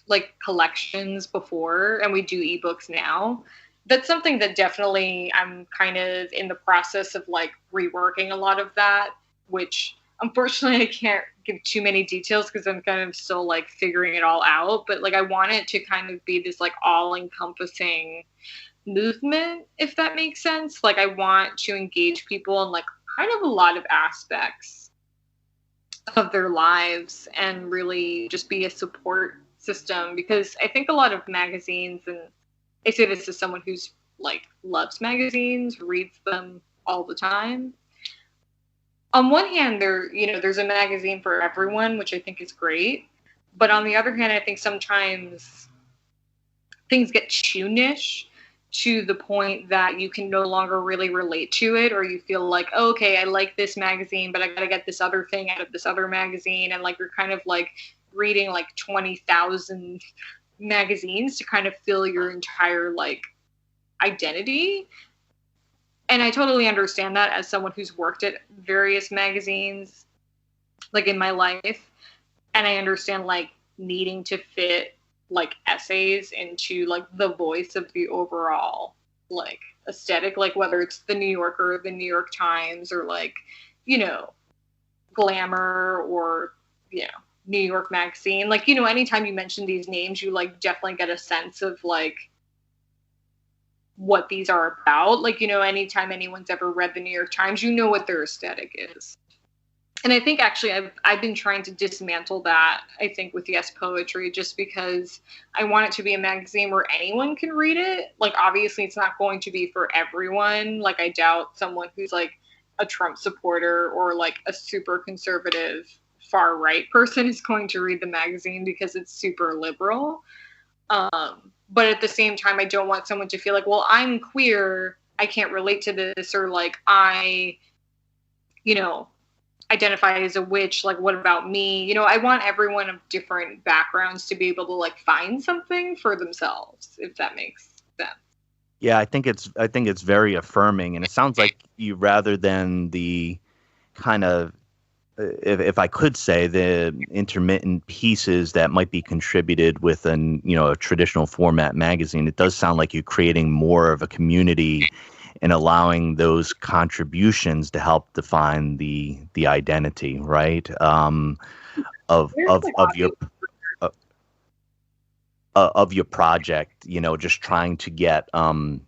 Speaker 3: like collections before, and we do ebooks now. That's something that definitely I'm kind of in the process of like reworking a lot of that, which unfortunately I can't give too many details because I'm kind of still like figuring it all out. But like I want it to kind of be this like all-encompassing movement, if that makes sense. Like I want to engage people in like kind of a lot of aspects of their lives and really just be a support system, because I think a lot of magazines, and I say this as someone who's like loves magazines, reads them all the time. On one hand, there's a magazine for everyone, which I think is great. But on the other hand, I think sometimes things get too niche to the point that you can no longer really relate to it, or you feel like, oh, okay, I like this magazine, but I got to get this other thing out of this other magazine. And like, you're kind of like reading like 20,000 magazines to kind of fill your entire like identity. And I totally understand that as someone who's worked at various magazines like in my life. And I understand like needing to fit like essays into like the voice of the overall like aesthetic, like whether it's the New Yorker or the New York Times or like, you know, Glamour or, you know, New York Magazine. Like, you know, anytime you mention these names, you like definitely get a sense of like what these are about. Like, you know, anytime anyone's ever read the New York Times, you know what their aesthetic is. And I think actually I've been trying to dismantle that, I think, with Yes Poetry, just because I want it to be a magazine where anyone can read it. Like, obviously it's not going to be for everyone. Like, I doubt someone who's like a Trump supporter or like a super conservative far right person is going to read the magazine because it's super liberal. But at the same time, I don't want someone to feel like, well, I'm queer, I can't relate to this, or like I, you know, identify as a witch, like what about me? You know, I want everyone of different backgrounds to be able to like find something for themselves, if that makes sense.
Speaker 2: Yeah, I think it's very affirming, and it sounds like you, rather than the kind of, if I could say, the intermittent pieces that might be contributed with a traditional format magazine, it does sound like you're creating more of a community and allowing those contributions to help define the identity, right? Of your project, you know, just trying to get. Do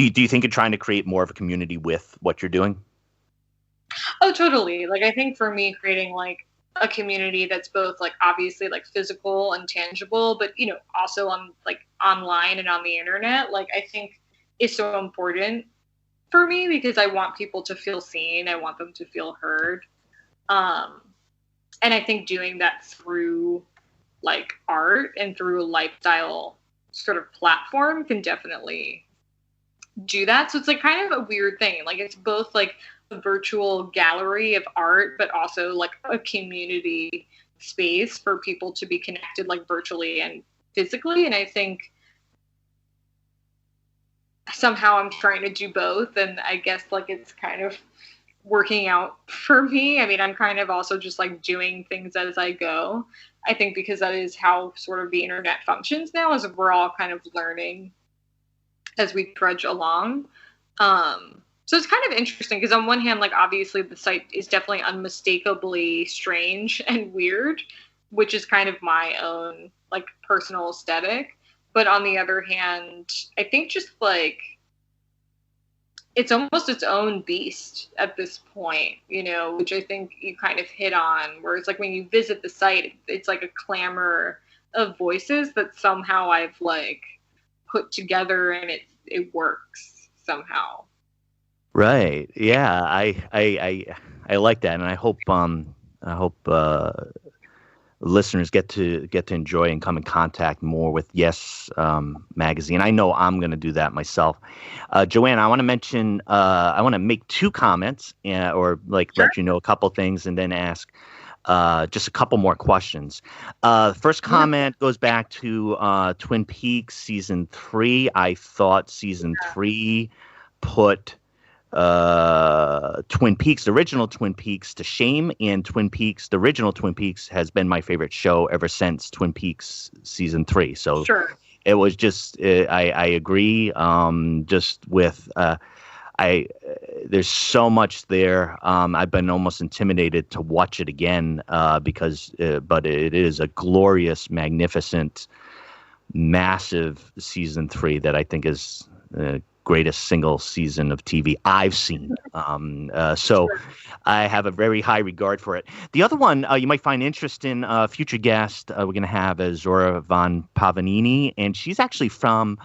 Speaker 2: you think you're trying to create more of a community with what you're doing?
Speaker 3: Oh, totally. Like, I think for me, creating like a community that's both like obviously like physical and tangible, but you know, also on like online and on the internet, like I think is so important for me, because I want people to feel seen. I want them to feel heard. And I think doing that through like art and through a lifestyle sort of platform can definitely do that. So it's like kind of a weird thing. Like, it's both like a virtual gallery of art, but also like a community space for people to be connected like virtually and physically. And I think somehow I'm trying to do both, and I guess like it's kind of working out for me. I mean, I'm kind of also just like doing things as I go. I think because that is how sort of the internet functions now, is we're all kind of learning as we trudge along. So it's kind of interesting because on one hand, like obviously the site is definitely unmistakably strange and weird, which is kind of my own like personal aesthetic. But on the other hand, I think just like it's almost its own beast at this point, you know, which I think you kind of hit on, where it's like when you visit the site, it's like a clamor of voices that somehow I've like put together, and it works somehow.
Speaker 2: Right. Yeah. I like that, and I hope listeners get to enjoy and come in contact more with Yes magazine. I know I'm going to do that myself. Joanna, I want to mention, I want to make two comments, or like
Speaker 3: Sure.
Speaker 2: let you know a couple things, and then ask just a couple more questions. First comment goes back to Twin Peaks season 3. I thought season 3 put Twin Peaks, the original Twin Peaks, to shame, and Twin Peaks, the original Twin Peaks, has been my favorite show ever since Twin Peaks season 3. So
Speaker 3: Sure.
Speaker 2: it was just, I agree. Just with, there's so much there. I've been almost intimidated to watch it again because, but it is a glorious, magnificent, massive season 3 that I think is greatest single season of TV I've seen. So I have a very high regard for it. The other one you might find interesting, future guest we're going to have is Zora von Pavanini, and she's actually from,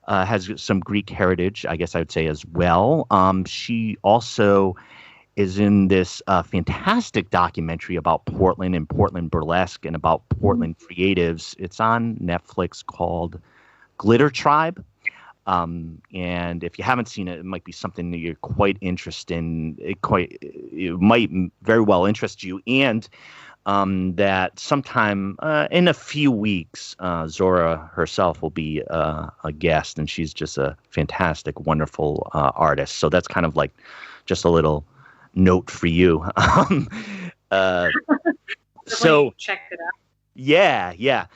Speaker 2: has some Greek heritage, I guess I would say, as well. She also is in this fantastic documentary about Portland and Portland burlesque and about Portland creatives. It's on Netflix called Glitter Tribe. And if you haven't seen it, it might be something that you're quite interested in. It might very well interest you. And that sometime in a few weeks, Zora herself will be a guest, and she's just a fantastic, wonderful artist. So that's kind of like just a little note for you. So
Speaker 3: check it out.
Speaker 2: Yeah.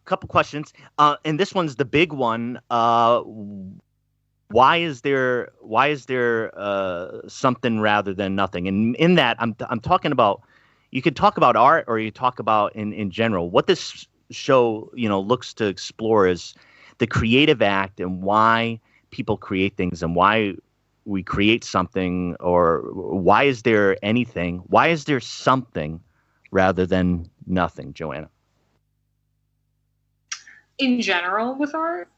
Speaker 2: Couple questions. And this one's the big one. Why is there something rather than nothing? And in that, I'm talking about, you could talk about art, or you talk about in general. What this show, looks to explore is the creative act, and why people create things, and why we create something, or why is there anything? Why is there something rather than nothing, Joanna?
Speaker 3: In general with art?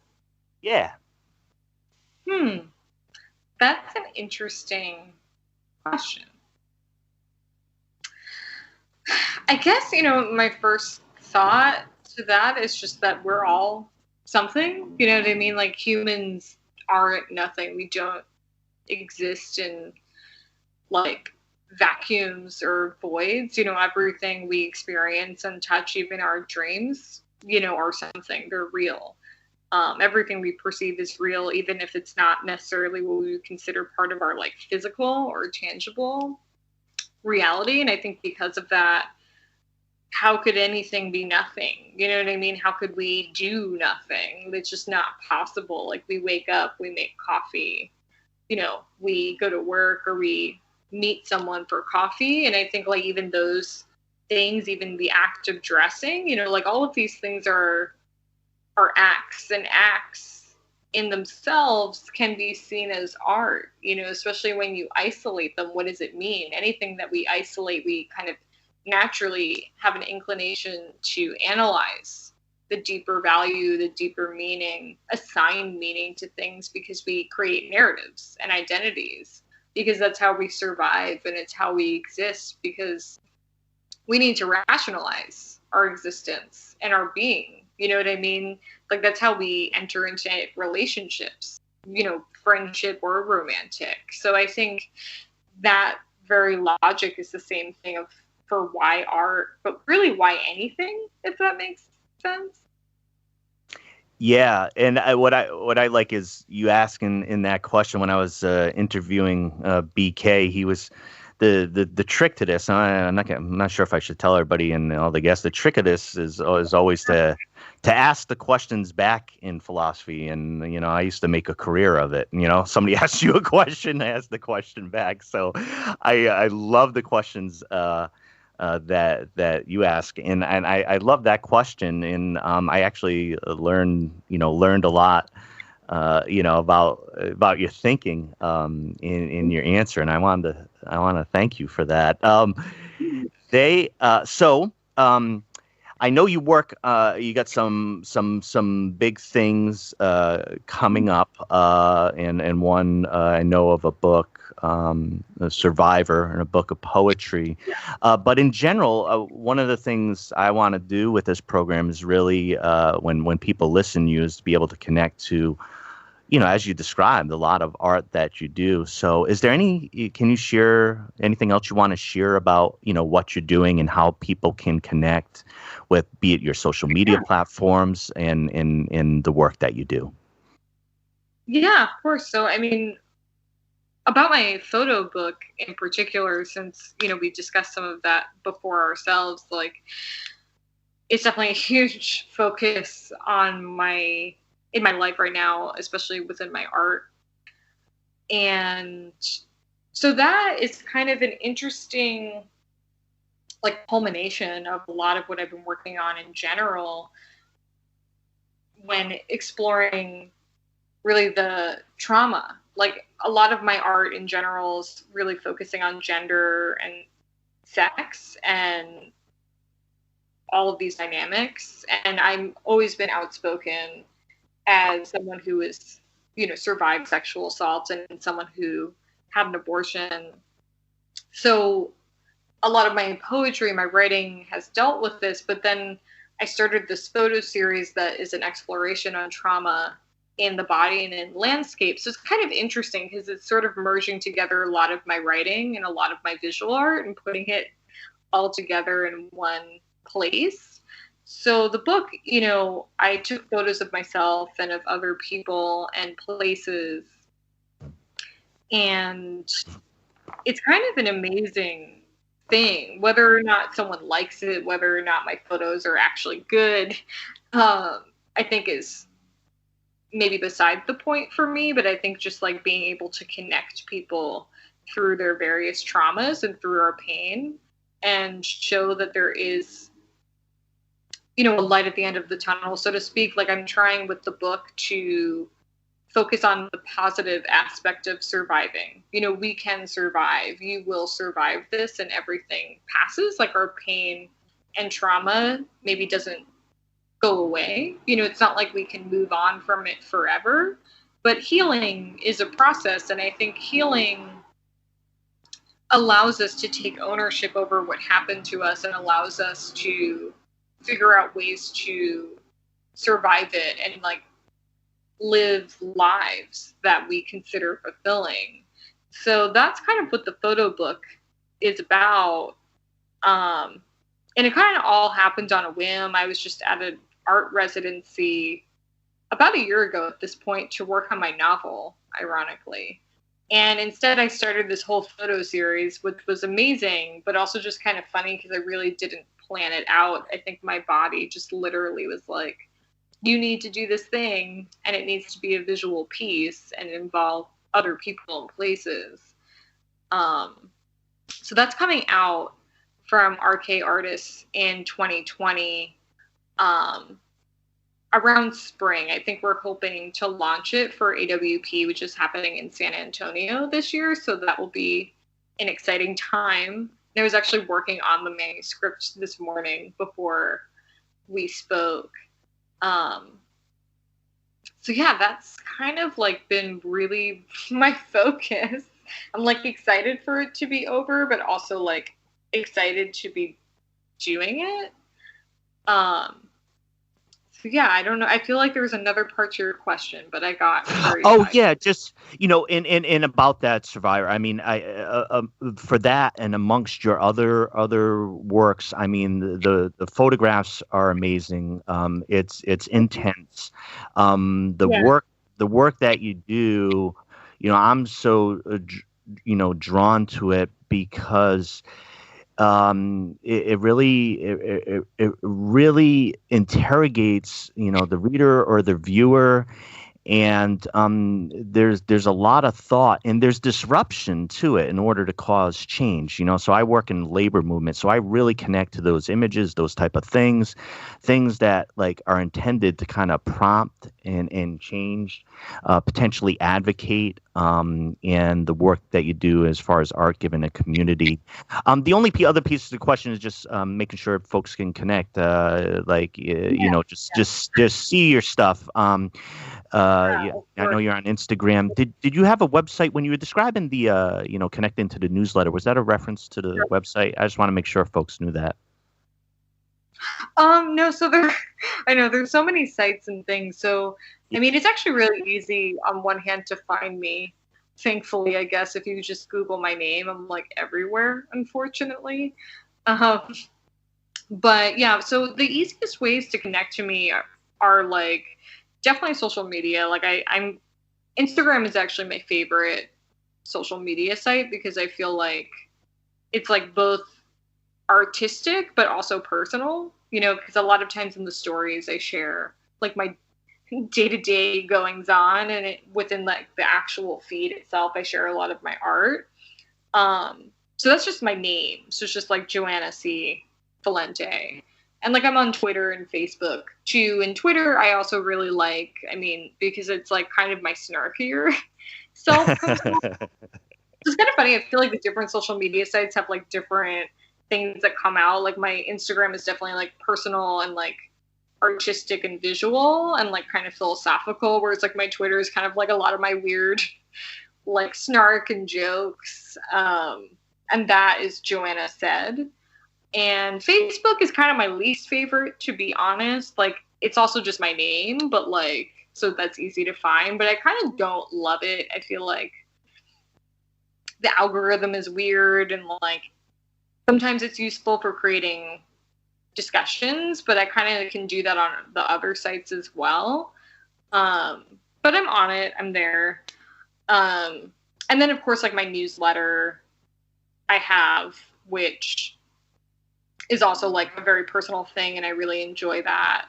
Speaker 2: Yeah.
Speaker 3: That's an interesting question. I guess, my first thought to that is just that we're all something. You know what I mean? Like, humans aren't nothing. We don't exist in, like, vacuums or voids. Everything we experience and touch, even our dreams, are something. They're real. Everything we perceive is real, even if it's not necessarily what we would consider part of our like physical or tangible reality. And I think because of that, how could anything be nothing? You know what I mean? How could we do nothing? It's just not possible. Like, we wake up, we make coffee, we go to work, or we meet someone for coffee. And I think like even those things, even the act of dressing, like all of these things are acts, and acts in themselves can be seen as art, especially when you isolate them. What does it mean? Anything that we isolate, we kind of naturally have an inclination to analyze the deeper value, the deeper meaning, assign meaning to things, because we create narratives and identities, because that's how we survive, and it's how we exist, because we need to rationalize our existence and our being. You know what I mean? Like, that's how we enter into relationships, friendship or romantic. So I think that very logic is the same thing for why art, but really why anything, if that makes sense.
Speaker 2: Yeah, and what I like is you ask in that question when I was interviewing BK, he was the trick to this. I'm not sure if I should tell everybody and all the guests. The trick of this is always to ask the questions back in philosophy, and I used to make a career of it. Somebody asks you a question, I ask the question back. So I love the questions. That you ask, and I love that question, and I actually learned a lot, about your thinking in your answer, and I want to thank you for that. I know you work. You got some big things coming up, and one I know of a book, a Survivor, and a book of poetry. But in general, one of the things I want to do with this program is really, when people listen to you, is to be able to connect to, as you described, a lot of art that you do. So can you share anything else you want to share about, what you're doing and how people can connect with, be it your social media platforms and in the work that you do?
Speaker 3: Yeah, of course. So, I mean, about my photo book in particular, since, we discussed some of that before ourselves, like, it's definitely a huge focus in my life right now, especially within my art. And so that is kind of an interesting, like, culmination of a lot of what I've been working on in general when exploring really the trauma. Like, a lot of my art in general is really focusing on gender and sex and all of these dynamics. And I've always been outspoken as someone who is, survived sexual assault and someone who had an abortion. So a lot of my poetry, my writing has dealt with this, but then I started this photo series that is an exploration on trauma in the body and in landscape. So it's kind of interesting because it's sort of merging together a lot of my writing and a lot of my visual art and putting it all together in one place. So the book, I took photos of myself and of other people and places. And it's kind of an amazing thing, whether or not someone likes it, whether or not my photos are actually good, I think is maybe beside the point for me. But I think just like being able to connect people through their various traumas and through our pain and show that there is, a light at the end of the tunnel, so to speak. Like, I'm trying with the book to focus on the positive aspect of surviving. We can survive. You will survive this, and everything passes. Like, our pain and trauma maybe doesn't go away. It's not like we can move on from it forever, but healing is a process. And I think healing allows us to take ownership over what happened to us and allows us to figure out ways to survive it and, like, live lives that we consider fulfilling. So that's kind of what the photo book is about. And it kind of all happened on a whim. I was just at an art residency about a year ago at this point to work on my novel, ironically. And instead I started this whole photo series, which was amazing, but also just kind of funny because I really didn't plan it out. I think my body just literally was like, you need to do this thing, and it needs to be a visual piece and involve other people and places. So that's coming out from RK Artists in 2020, around spring. I think we're hoping to launch it for AWP, which is happening in San Antonio this year. So that will be an exciting time. I was actually working on the manuscript this morning before we spoke. So yeah, that's kind of like been really my focus. I'm like excited for it to be over, but also like excited to be doing it. So So yeah, I don't know. I feel like there was another part to your question, but I got very
Speaker 2: yeah, just in about that Survivor. I mean, for that and amongst your other works, I mean, the photographs are amazing. It's intense. The work that you do, I'm so drawn to it because it really interrogates the reader or the viewer, and there's a lot of thought and there's disruption to it in order to cause change. So I work in labor movement, so I really connect to those images, those type of things that like are intended to kind of prompt and change, potentially advocate, and the work that you do as far as art given a community. The only other piece of the question is just making sure folks can connect, just see your stuff. I know you're on Instagram. Did you have a website when you were describing the connecting to the newsletter? Was that a reference to the website? I just want to make sure folks knew that.
Speaker 3: No, so I know there's so many sites and things. So, I mean, it's actually really easy on one hand to find me. Thankfully, I guess, if you just Google my name, I'm like everywhere, unfortunately. But yeah, so the easiest ways to connect to me are like definitely social media. Like I'm Instagram is actually my favorite social media site because I feel like it's like both artistic but also personal, because a lot of times in the stories I share like my day-to-day goings on, and within like the actual feed itself I share a lot of my art. So that's just my name. So it's just like Joanna C. Valente. And like I'm on Twitter and Facebook too. And Twitter I also really like, because it's like kind of my snarkier self. It's kind of funny. I feel like the different social media sites have like different things that come out. Like my Instagram is definitely like personal and like artistic and visual and like kind of philosophical, whereas like my Twitter is kind of like a lot of my weird like snark and jokes. And that is Joanna Said. And Facebook is kind of my least favorite, to be honest. Like it's also just my name, but like, so that's easy to find, but I kind of don't love it. I feel like the algorithm is weird and like sometimes it's useful for creating discussions, but I kind of can do that on the other sites as well. But I'm on it. I'm there. And then of course, like my newsletter I have, which is also like a very personal thing, and I really enjoy that.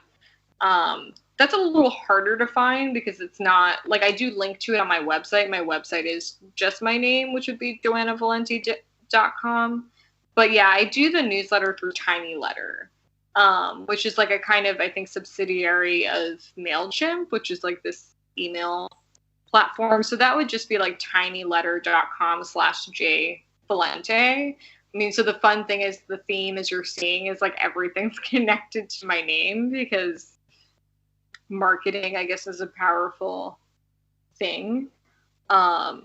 Speaker 3: That's a little harder to find because it's not like I do link to it on my website. My website is just my name, which would be joannavalente.com. But yeah, I do the newsletter through Tiny Letter, which is like a kind of, I think, subsidiary of MailChimp, which is like this email platform. So that would just be like tinyletter.com/jvalente. So the fun thing is the theme, as you're seeing, is like everything's connected to my name because marketing, I guess, is a powerful thing. But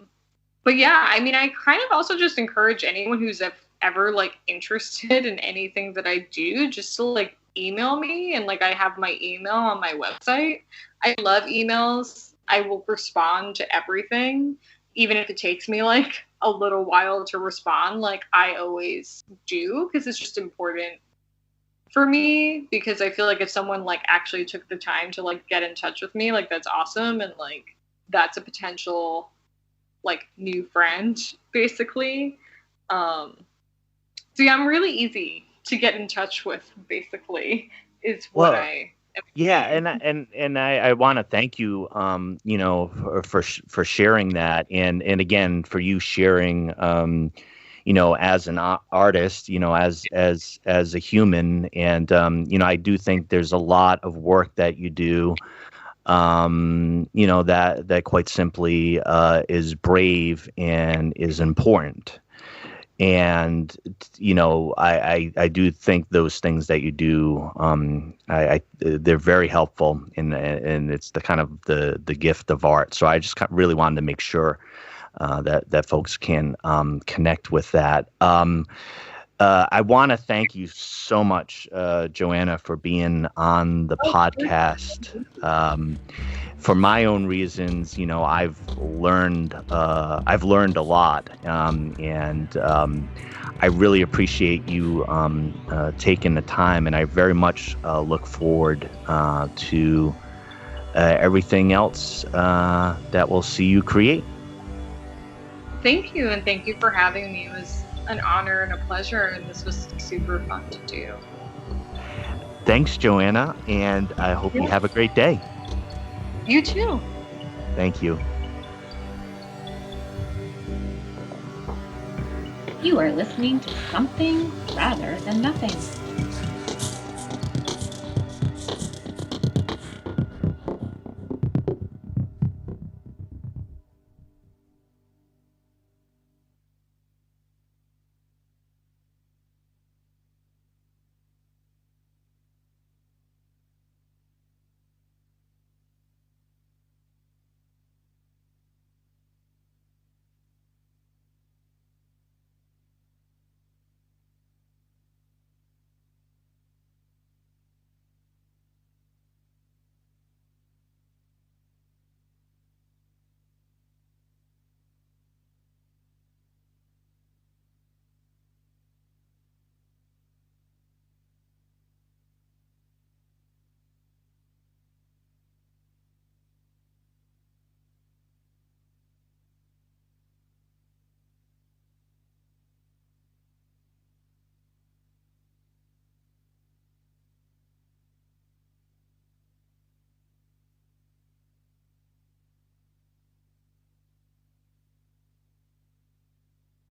Speaker 3: yeah, I kind of also just encourage anyone who's ever like interested in anything that I do, just to like email me. And like I have my email on my website. I love emails. I will respond to everything, even if it takes me like a little while to respond. Like I always do, because it's just important for me, because I feel like if someone like actually took the time to like get in touch with me, like that's awesome. And like that's a potential like new friend, basically. So yeah, I'm really easly to get in touch with, basically, is what I am.
Speaker 2: Yeah, and I want to thank you, for sharing that, and again for you sharing, as an artist, as a human, and I do think there's a lot of work that you do, that quite simply is brave and is important. And, I do think those things that you do, they're very helpful, and it's the kind of the gift of art. So I just really wanted to make sure that folks can connect with that. I want to thank you so much, Joanna, for being on the podcast. For my own reasons, I've learned a lot, and I really appreciate you taking the time, and I very much look forward to everything else that we'll see you create.
Speaker 3: Thank you, and thank you for having me. It was an honor and a pleasure, and this was super fun to do.
Speaker 2: Thanks, Joanna, and I hope you have a great day.
Speaker 3: You too.
Speaker 2: Thank you.
Speaker 1: You are listening to Something Rather Than Nothing.